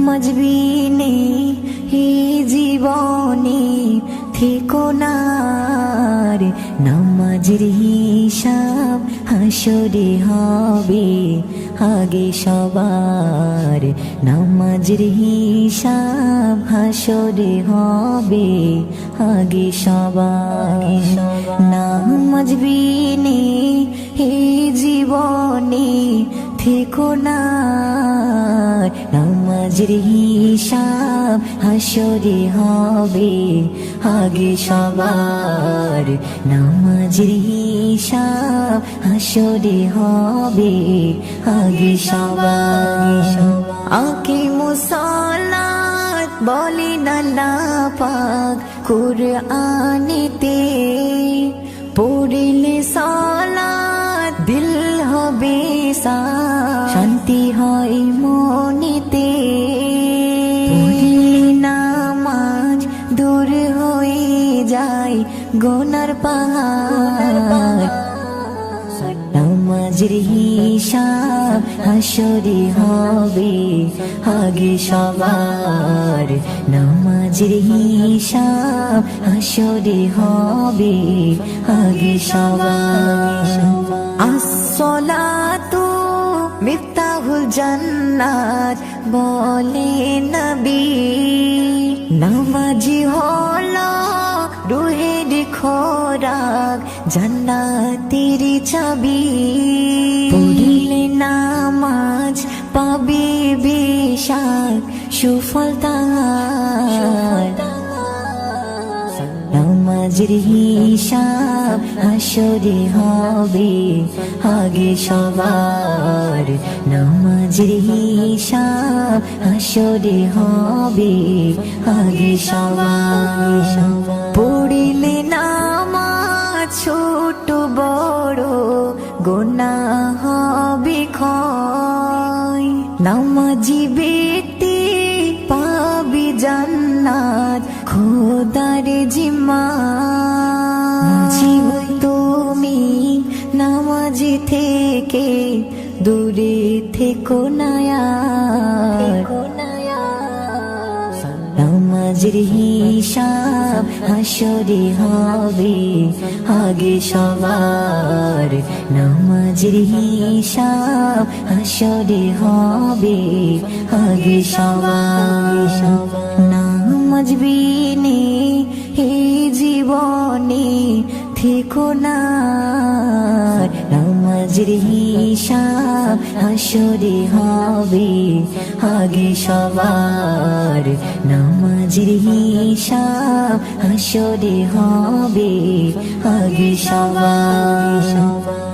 নামাজ বিনে এই জীবনে থেকো না রে, নামাজের হিসাব হাসরে হবে আগে সবার। নামাজের হিসাব হাসরে হবে আগে সবার। নামাজ বিনে এই জীবনে থেকো না, নামাজের হিসাব হাসরে হবে আগে সবার। নামাজের হিসাব হাসরে হবে আগে সবার। আকিমুসসালাত বলেন আল্লাহ পাক কুরআনেতে, পড়লে সালাত দিল হবে সাফ, শান্তি হয় মনেতে। পড়লে নামাজ দূর হয়ে যায় গুনার পাহাড়। নামাজের হিসাব হাসরে হবে আগে সবার। নামাজের হিসাব হাসরে হবে আগে সবার। আসসালাতু মিফতাহুল জান্নাত বলে নবী, নামাজি হলো রুহের খোরাক জান্নাতের চাবি। পড়লে নামাজ পাবে বেশাক সুফল তার। নামাজের হিসাব হাসরে হবে আগে সবার। নামাজের হিসাব হাসরে হবে আগে সবার। পড়লে নামাজ ছোট বড় গুনাহ হবে ক্ষয়, নামাজি ব্যক্তি পাবে জান্নাত খোদার জিম্মা। জীবন তুমি নামাজি থেকে দূরে থেকো না আর। নামাজের হিসাব হাসরে হবে আগে সবার। নামাজের হিসাব হাসরে হবে আগে সবার। নামাজ বিনে এই জীবনে থেকো না, নামাজের হিসাব হাসরে হবে আগে সবার। নামাজের হিসাব হাসরে হবে আগে সবার।